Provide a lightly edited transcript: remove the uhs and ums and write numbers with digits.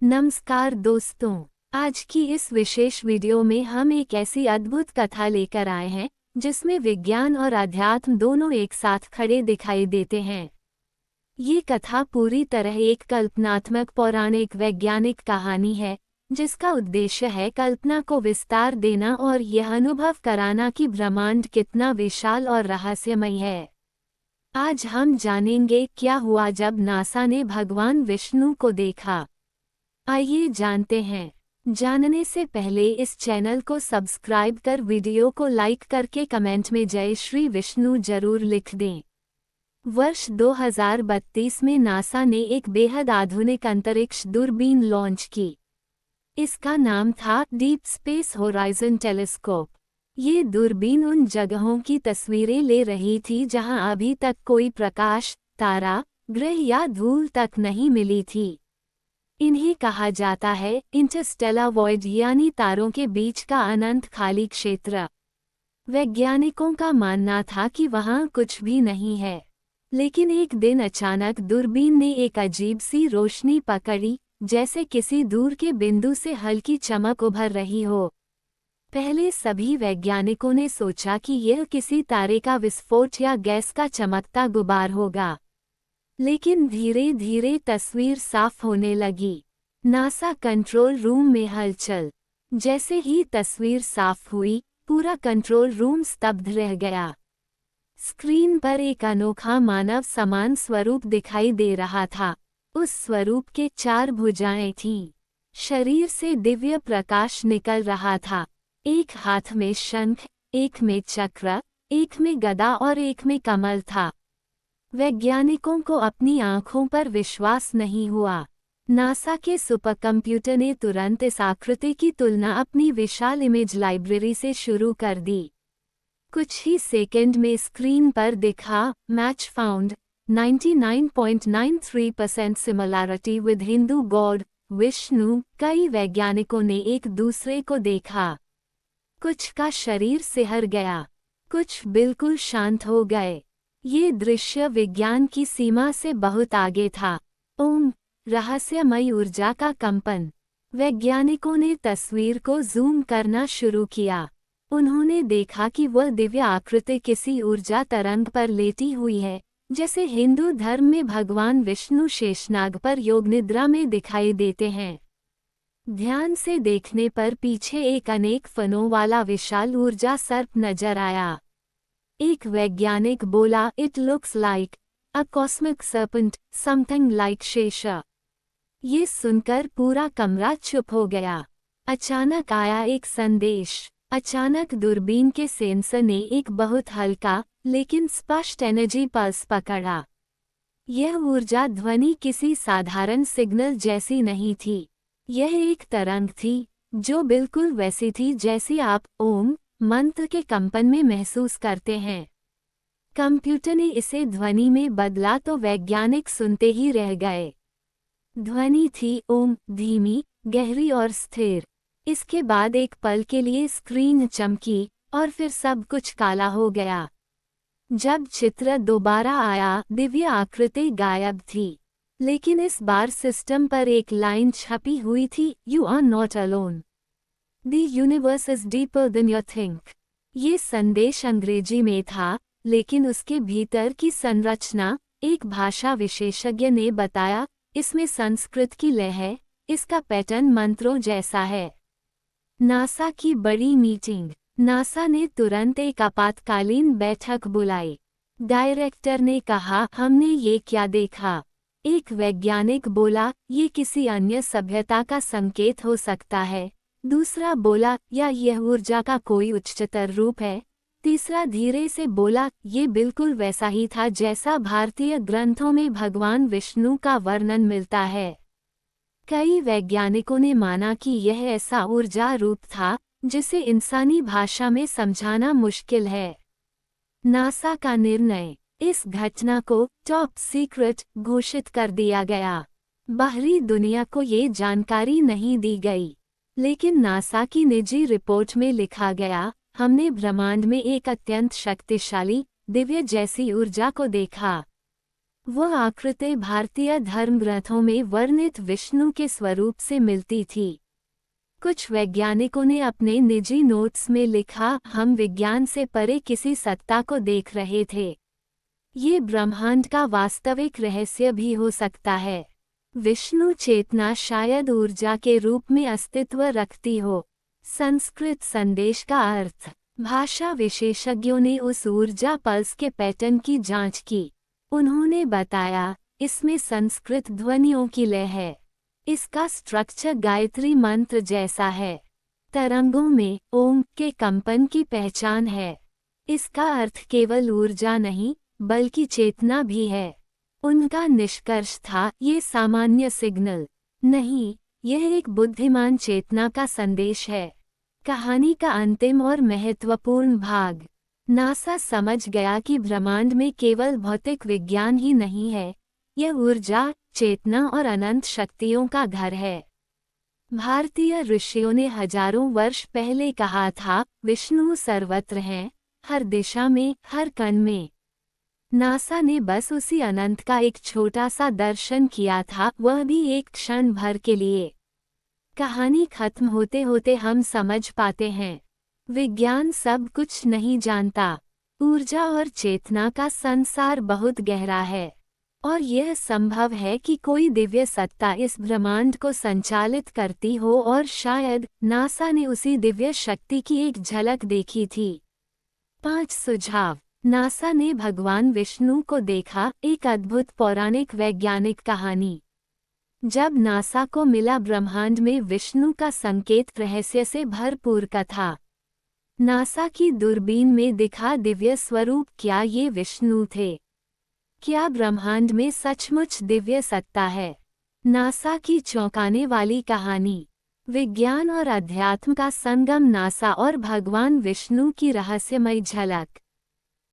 नमस्कार दोस्तों, आज की इस विशेष वीडियो में हम एक ऐसी अद्भुत कथा लेकर आए हैं जिसमें विज्ञान और अध्यात्म दोनों एक साथ खड़े दिखाई देते हैं। ये कथा पूरी तरह एक कल्पनात्मक पौराणिक वैज्ञानिक कहानी है जिसका उद्देश्य है कल्पना को विस्तार देना और यह अनुभव कराना कि ब्रह्मांड कितना विशाल और रहस्यमय है। आज हम जानेंगे क्या हुआ जब नासा ने भगवान विष्णु को देखा। आइए जानते हैं। जानने से पहले इस चैनल को सब्सक्राइब कर वीडियो को लाइक करके कमेंट में जय श्री विष्णु जरूर लिख दें। वर्ष 2032 में नासा ने एक बेहद आधुनिक अंतरिक्ष दूरबीन लॉन्च की। इसका नाम था डीप स्पेस होराइजन टेलीस्कोप। ये दूरबीन उन जगहों की तस्वीरें ले रही थी जहां अभी तक कोई प्रकाश, तारा, ग्रह या धूल तक नहीं मिली थी। इन्हें कहा जाता है इंटरस्टेलर वॉइड यानी तारों के बीच का अनंत खाली क्षेत्र। वैज्ञानिकों का मानना था कि वहां कुछ भी नहीं है, लेकिन एक दिन अचानक दूरबीन ने एक अजीब सी रोशनी पकड़ी, जैसे किसी दूर के बिंदु से हल्की चमक उभर रही हो। पहले सभी वैज्ञानिकों ने सोचा कि यह किसी तारे का विस्फोट या गैस का चमकता गुबार होगा, लेकिन धीरे धीरे तस्वीर साफ होने लगी। नासा कंट्रोल रूम में हलचल। जैसे ही तस्वीर साफ हुई, पूरा कंट्रोल रूम स्तब्ध रह गया। स्क्रीन पर एक अनोखा मानव समान स्वरूप दिखाई दे रहा था। उस स्वरूप के 4 भुजाएं थीं। शरीर से दिव्य प्रकाश निकल रहा था। एक हाथ में शंख, एक में चक्र, एक में गदा और एक में कमल था। वैज्ञानिकों को अपनी आंखों पर विश्वास नहीं हुआ। नासा के सुपरकंप्यूटर ने तुरंत इस आकृति की तुलना अपनी विशाल इमेज लाइब्रेरी से शुरू कर दी। कुछ ही सेकंड में स्क्रीन पर दिखा match found 99.93% similarity with Hindu God Vishnu. कई वैज्ञानिकों ने एक दूसरे को देखा। कुछ का शरीर सिहर गया, कुछ बिल्कुल शांत हो गए। ये दृश्य विज्ञान की सीमा से बहुत आगे था। ओम, रहस्यमय ऊर्जा का कंपन। वैज्ञानिकों ने तस्वीर को जूम करना शुरू किया। उन्होंने देखा कि वह दिव्य आकृति किसी ऊर्जा तरंग पर लेटी हुई है, जैसे हिंदू धर्म में भगवान विष्णु शेषनाग पर योग निद्रा में दिखाई देते हैं। ध्यान से देखने पर पीछे एक अनेक फनों वाला विशाल ऊर्जा सर्प नजर आया। एक वैज्ञानिक बोला, it looks like a cosmic serpent, something like Shesha. ये सुनकर पूरा कमरा चुप हो गया। अचानक आया एक संदेश। अचानक दूरबीन के सेंसर ने एक बहुत हल्का लेकिन स्पष्ट एनर्जी पल्स पकड़ा। यह ऊर्जा ध्वनि किसी साधारण सिग्नल जैसी नहीं थी। यह एक तरंग थी जो बिल्कुल वैसी थी जैसी आप ओम मंत्र के कंपन में महसूस करते हैं। कंप्यूटर ने इसे ध्वनि में बदला तो वैज्ञानिक सुनते ही रह गए। ध्वनि थी ओम, धीमी, गहरी और स्थिर। इसके बाद एक पल के लिए स्क्रीन चमकी और फिर सब कुछ काला हो गया। जब चित्र दोबारा आया, दिव्य आकृति गायब थी, लेकिन इस बार सिस्टम पर एक लाइन छपी हुई थी, you are not alone, the universe is deeper than you think. ये संदेश अंग्रेजी में था, लेकिन उसके भीतर की संरचना, एक भाषा विशेषज्ञ ने बताया, इसमें संस्कृत की लय है, इसका पैटर्न मंत्रों जैसा है। नासा की बड़ी मीटिंग। नासा ने तुरंत एक आपातकालीन बैठक बुलाई। डायरेक्टर ने कहा, हमने ये क्या देखा? एक वैज्ञानिक बोला, ये किसी अन्य सभ्यता का संकेत हो सकता है। दूसरा बोला, या यह ऊर्जा का कोई उच्चतर रूप है। तीसरा धीरे से बोला, ये बिल्कुल वैसा ही था जैसा भारतीय ग्रंथों में भगवान विष्णु का वर्णन मिलता है। कई वैज्ञानिकों ने माना कि यह ऐसा ऊर्जा रूप था जिसे इंसानी भाषा में समझाना मुश्किल है। नासा का निर्णय। इस घटना को टॉप सीक्रेट घोषित कर दिया गया। बाहरी दुनिया को ये जानकारी नहीं दी गई, लेकिन नासा की निजी रिपोर्ट में लिखा गया, हमने ब्रह्मांड में एक अत्यंत शक्तिशाली, दिव्य जैसी ऊर्जा को देखा। वह आकृति भारतीय धर्म ग्रंथों में वर्णित विष्णु के स्वरूप से मिलती थी। कुछ वैज्ञानिकों ने अपने निजी नोट्स में लिखा, हम विज्ञान से परे किसी सत्ता को देख रहे थे। ये ब्रह्मांड का वास्तविक रहस्य भी हो सकता है। विष्णु चेतना शायद ऊर्जा के रूप में अस्तित्व रखती हो। संस्कृत संदेश का अर्थ। भाषा विशेषज्ञों ने उस ऊर्जा पल्स के पैटर्न की जांच की। उन्होंने बताया, इसमें संस्कृत ध्वनियों की लय है। इसका स्ट्रक्चर गायत्री मंत्र जैसा है। तरंगों में ओम के कंपन की पहचान है। इसका अर्थ केवल ऊर्जा नहीं, बल्कि चेतना भी है। उनका निष्कर्ष था, ये सामान्य सिग्नल नहीं, यह एक बुद्धिमान चेतना का संदेश है। कहानी का अंतिम और महत्वपूर्ण भाग। नासा समझ गया कि ब्रह्मांड में केवल भौतिक विज्ञान ही नहीं है, यह ऊर्जा, चेतना और अनंत शक्तियों का घर है। भारतीय ऋषियों ने हजारों वर्ष पहले कहा था, विष्णु सर्वत्र हैं, हर दिशा में, हर कण में। नासा ने बस उसी अनंत का एक छोटा सा दर्शन किया था, वह भी एक क्षण भर के लिए। कहानी खत्म होते होते हम समझ पाते हैं, विज्ञान सब कुछ नहीं जानता। ऊर्जा और चेतना का संसार बहुत गहरा है, और यह संभव है कि कोई दिव्य सत्ता इस ब्रह्मांड को संचालित करती हो, और शायद नासा ने उसी दिव्य शक्ति की एक झलक देखी थी। 5 सुझाव। नासा ने भगवान विष्णु को देखा। एक अद्भुत पौराणिक वैज्ञानिक कहानी। जब नासा को मिला ब्रह्मांड में विष्णु का संकेत रहस्य से भरपूर कथा। नासा की दूरबीन में दिखा दिव्य स्वरूप, क्या ये विष्णु थे? क्या ब्रह्मांड में सचमुच दिव्य सत्ता है? नासा की चौंकाने वाली कहानी। विज्ञान और अध्यात्म का संगम, नासा और भगवान विष्णु की रहस्यमय झलक।